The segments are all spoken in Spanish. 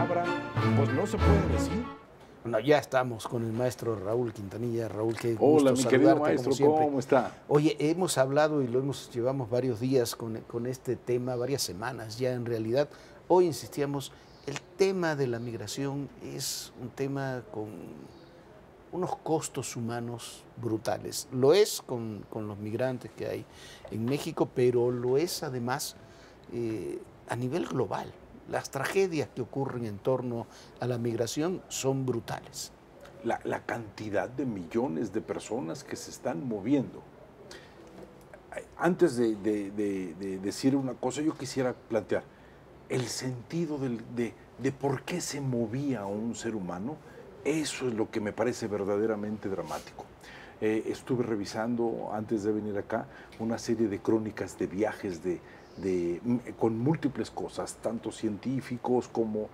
palabra, pues no se puede decir. Bueno, ya estamos con el maestro Raúl Quintanilla. Raúl, qué gusto Hola, mi querido saludarte, maestro, como siempre. ¿cómo está? Oye, hemos hablado y llevamos varios días con este tema, varias semanas ya en realidad. Hoy insistíamos, el tema de la migración es un tema con unos costos humanos brutales. Lo es con los migrantes que hay en México, pero lo es además a nivel global. Las tragedias que ocurren en torno a la migración son brutales. La cantidad de millones de personas que se están moviendo. Antes de decir una cosa, yo quisiera plantear el sentido de por qué se movía un ser humano. Eso es lo que me parece verdaderamente dramático. Estuve revisando, antes de venir acá, una serie de crónicas de viajes con múltiples cosas, tanto científicos como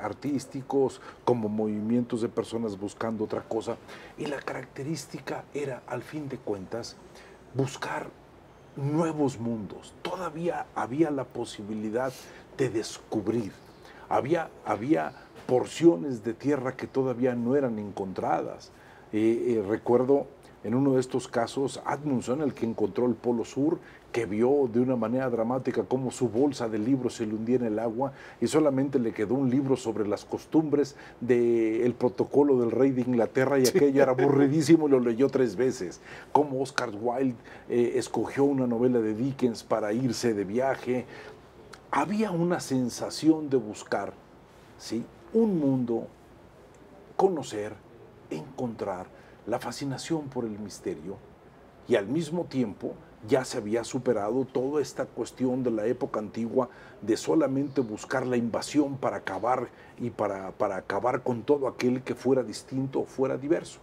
artísticos, como movimientos de personas buscando otra cosa. Y la característica era, al fin de cuentas, buscar nuevos mundos. Todavía había la posibilidad de descubrir. Había porciones de tierra que todavía no eran encontradas. Recuerdo en uno de estos casos, Amundsen, el que encontró el Polo Sur, que vio de una manera dramática cómo su bolsa de libros se le hundía en el agua y solamente le quedó un libro sobre las costumbres del protocolo del rey de Inglaterra, y aquello era aburridísimo y lo leyó 3 veces. Cómo Oscar Wilde escogió una novela de Dickens para irse de viaje. Había una sensación de buscar, ¿sí?, un mundo, conocer, encontrar, la fascinación por el misterio, y al mismo tiempo ya se había superado toda esta cuestión de la época antigua de solamente buscar la invasión para acabar y para acabar con todo aquel que fuera distinto o fuera diverso.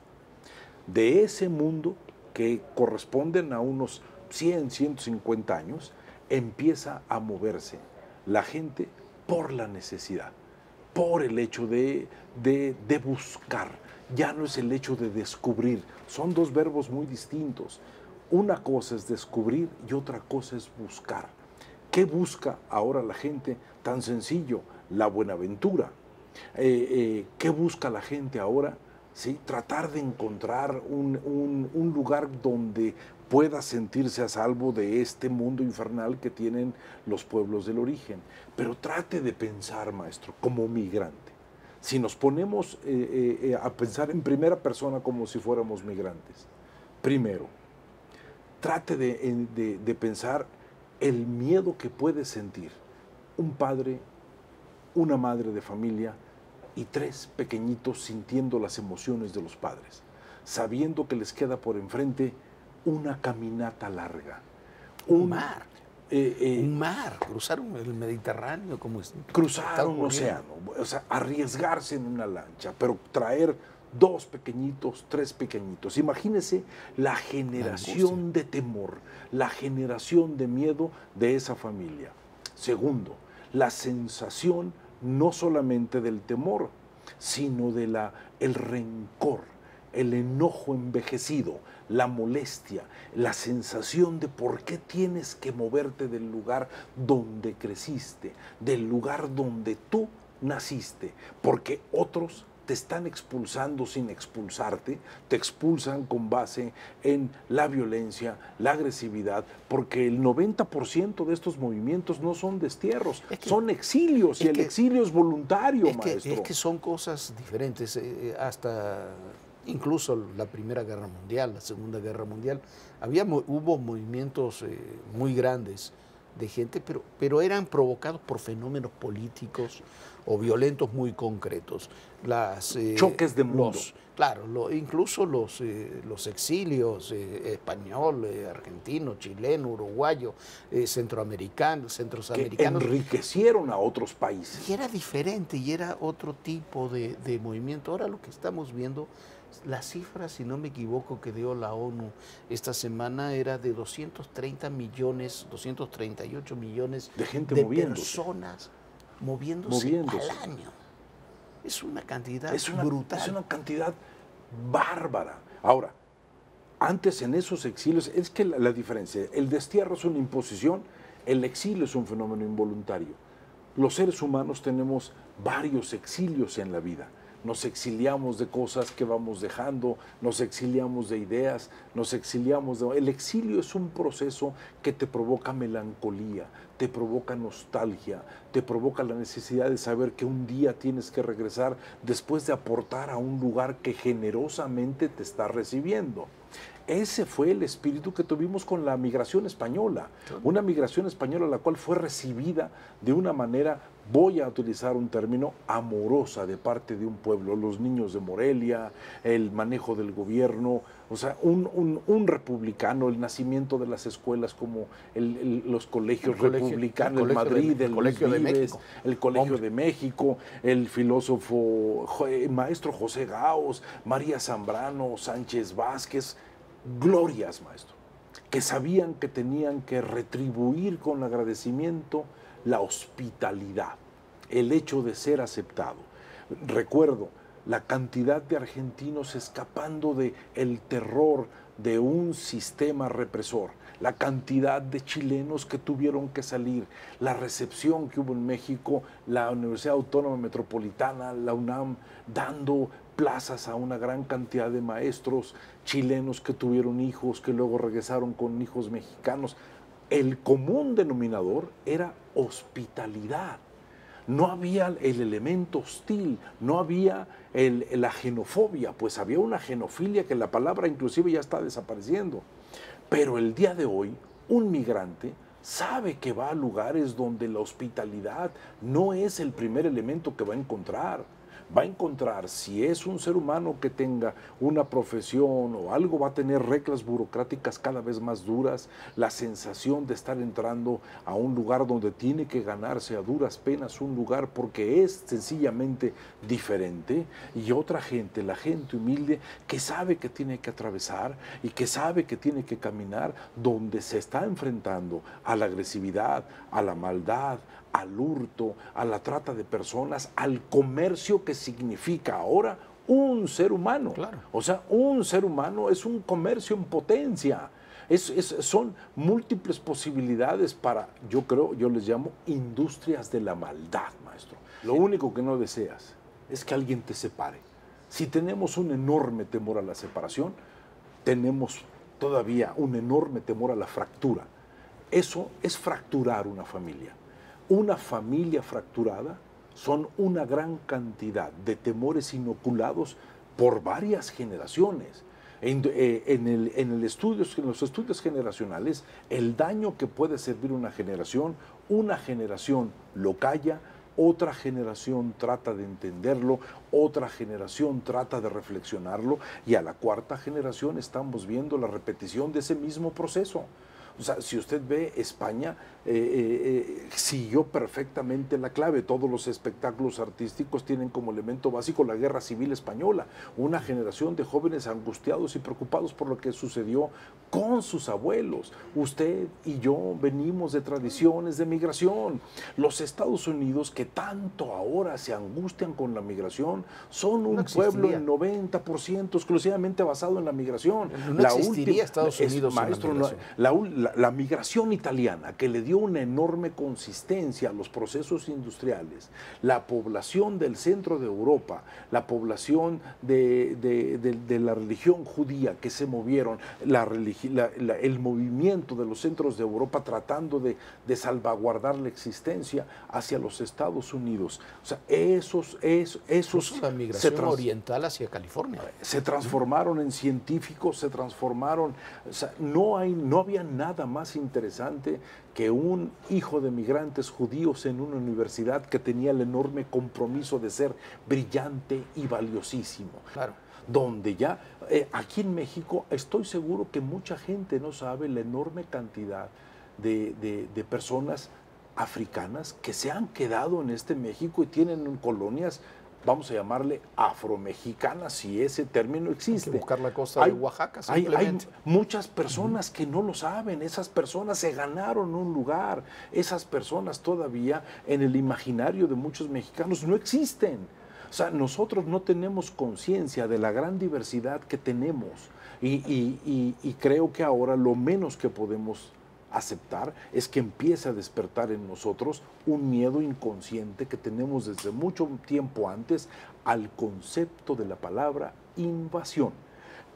De ese mundo, que corresponden a unos 100, 150 años, empieza a moverse la gente por la necesidad, por el hecho de buscar. Ya no es el hecho de descubrir, son dos verbos muy distintos. Una cosa es descubrir y otra cosa es buscar. ¿Qué busca ahora la gente? Tan sencillo, la buenaventura. ¿Qué busca la gente ahora? ¿Sí? Tratar de encontrar un lugar donde pueda sentirse a salvo de este mundo infernal que tienen los pueblos del origen. Pero trate de pensar, maestro, como migrante. Si nos ponemos a pensar en primera persona como si fuéramos migrantes, primero, trate de pensar el miedo que puede sentir un padre, una madre de familia y 3 pequeñitos sintiendo las emociones de los padres, sabiendo que les queda por enfrente una caminata larga. Un mar, cruzar el Mediterráneo, como cruzar un océano, o sea, arriesgarse en una lancha, pero traer 2 pequeñitos, 3 pequeñitos. Imagínese la generación de temor, la generación de miedo de esa familia. Segundo, la sensación no solamente del temor, sino de el rencor, el enojo envejecido, la molestia, la sensación de por qué tienes que moverte del lugar donde creciste, del lugar donde tú naciste, porque otros te están expulsando sin expulsarte, te expulsan con base en la violencia, la agresividad, porque el 90% de estos movimientos no son destierros, son exilios, y el exilio es voluntario, maestro. Es que son cosas diferentes, hasta incluso la Primera Guerra Mundial, la Segunda Guerra Mundial, hubo movimientos muy grandes de gente, pero eran provocados por fenómenos políticos o violentos muy concretos. Choques de mundo. Incluso los exilios español, argentino, chileno, uruguayo, centroamericanos. Que enriquecieron a otros países. Y era diferente, y era otro tipo de movimiento. Ahora lo que estamos viendo, la cifra, si no me equivoco, que dio la ONU esta semana era de 230 millones, 238 millones de gente personas moviéndose al año. Es una cantidad brutal. Es una cantidad bárbara. Ahora, antes en esos exilios, es que la diferencia, el destierro es una imposición, el exilio es un fenómeno involuntario. Los seres humanos tenemos varios exilios en la vida. Nos exiliamos de cosas que vamos dejando, nos exiliamos de ideas, nos exiliamos de... El exilio es un proceso que te provoca melancolía, te provoca nostalgia, te provoca la necesidad de saber que un día tienes que regresar después de aportar a un lugar que generosamente te está recibiendo. Ese fue el espíritu que tuvimos con la migración española, una migración española la cual fue recibida de una manera, voy a utilizar un término, amorosa de parte de un pueblo, los niños de Morelia, el manejo del gobierno, o sea, un republicano, el nacimiento de las escuelas como los colegios republicanos, el Madrid, el Colegio de México, el Colegio de México, el filósofo maestro José Gaos, María Zambrano, Sánchez Vázquez, glorias, maestro, que sabían que tenían que retribuir con agradecimiento la hospitalidad, el hecho de ser aceptado. Recuerdo la cantidad de argentinos escapando del terror de un sistema represor, la cantidad de chilenos que tuvieron que salir, la recepción que hubo en México, la Universidad Autónoma Metropolitana, la UNAM, dando plazas a una gran cantidad de maestros chilenos que tuvieron hijos, que luego regresaron con hijos mexicanos. El común denominador era hospitalidad. No había el elemento hostil, no había la xenofobia, pues había una xenofilia que la palabra inclusive ya está desapareciendo. Pero el día de hoy, un migrante sabe que va a lugares donde la hospitalidad no es el primer elemento que va a encontrar. Va a encontrar, si es un ser humano que tenga una profesión o algo, va a tener reglas burocráticas cada vez más duras, la sensación de estar entrando a un lugar donde tiene que ganarse a duras penas un lugar porque es sencillamente diferente, y otra gente, la gente humilde, que sabe que tiene que atravesar y que sabe que tiene que caminar donde se está enfrentando a la agresividad, a la maldad, al hurto, a la trata de personas, al comercio que significa ahora un ser humano. Claro. O sea, un ser humano es un comercio en potencia. Son múltiples posibilidades para, yo creo, yo les llamo industrias de la maldad, maestro. Lo único que no deseas es que alguien te separe. Si tenemos un enorme temor a la separación, tenemos todavía un enorme temor a la fractura. Eso es fracturar una familia. Una familia fracturada son una gran cantidad de temores inoculados por varias generaciones. En los estudios generacionales, el daño que puede servir una generación lo calla, otra generación trata de entenderlo, otra generación trata de reflexionarlo, y a la cuarta generación estamos viendo la repetición de ese mismo proceso. O sea, si usted ve, España siguió perfectamente la clave. Todos los espectáculos artísticos tienen como elemento básico la Guerra Civil Española. Una generación de jóvenes angustiados y preocupados por lo que sucedió con sus abuelos. Usted y yo venimos de tradiciones de migración. Los Estados Unidos, que tanto ahora se angustian con la migración, son un pueblo en 90% exclusivamente basado en la migración. No existiría Estados Unidos maestro, la migración italiana, que le dio una enorme consistencia a los procesos industriales, la población del centro de Europa, la población de la religión judía que se movieron, el movimiento de los centros de Europa tratando de salvaguardar la existencia hacia los Estados Unidos. O sea, la migración oriental hacia California. Se transformaron en científicos, se transformaron, o sea, no había nada más interesante que un hijo de migrantes judíos en una universidad que tenía el enorme compromiso de ser brillante y valiosísimo. Claro. Donde ya, aquí en México, estoy seguro que mucha gente no sabe la enorme cantidad de personas africanas que se han quedado en este México y tienen colonias, vamos a llamarle afromexicanas, si ese término existe. Hay que buscar la costa de Oaxaca, simplemente. Hay muchas personas que no lo saben, esas personas se ganaron un lugar, esas personas todavía en el imaginario de muchos mexicanos no existen. O sea, nosotros no tenemos conciencia de la gran diversidad que tenemos y creo que ahora lo menos que podemos aceptar es que empiece a despertar en nosotros un miedo inconsciente que tenemos desde mucho tiempo antes al concepto de la palabra invasión.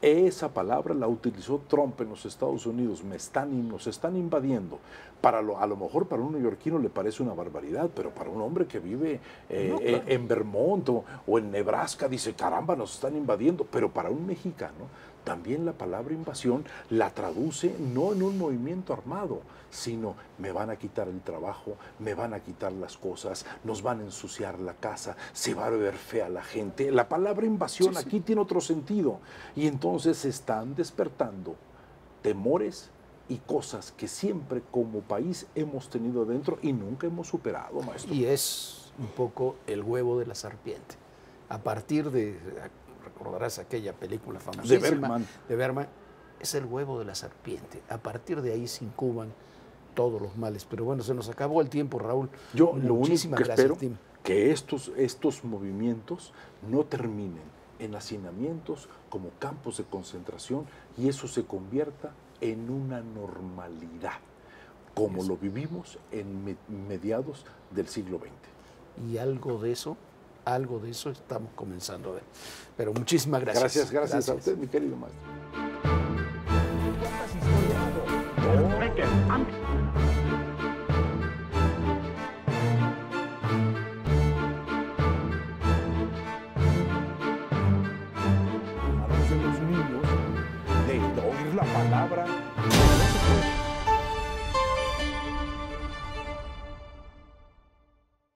Esa palabra la utilizó Trump en los Estados Unidos, nos están invadiendo. A lo mejor para un neoyorquino le parece una barbaridad, pero para un hombre que vive claro. en Vermont o en Nebraska dice, caramba, nos están invadiendo. Pero para un mexicano también la palabra invasión la traduce no en un movimiento armado, sino me van a quitar el trabajo, me van a quitar las cosas, nos van a ensuciar la casa, se va a ver fea la gente. La palabra invasión aquí tiene otro sentido. Y entonces se están despertando temores y cosas que siempre como país hemos tenido dentro y nunca hemos superado, maestro. Y es un poco el huevo de la serpiente. A partir de, recordarás aquella película famosísima de Bergman, es el huevo de la serpiente. A partir de ahí se incuban todos los males. Pero bueno, se nos acabó el tiempo, Raúl. Yo lo único que espero Tim. que estos movimientos no terminen en hacinamientos como campos de concentración y eso se convierta en una normalidad, como lo vivimos en mediados del siglo XX. Y algo de eso estamos comenzando a ver. Pero muchísimas gracias. Gracias a usted, mi querido maestro.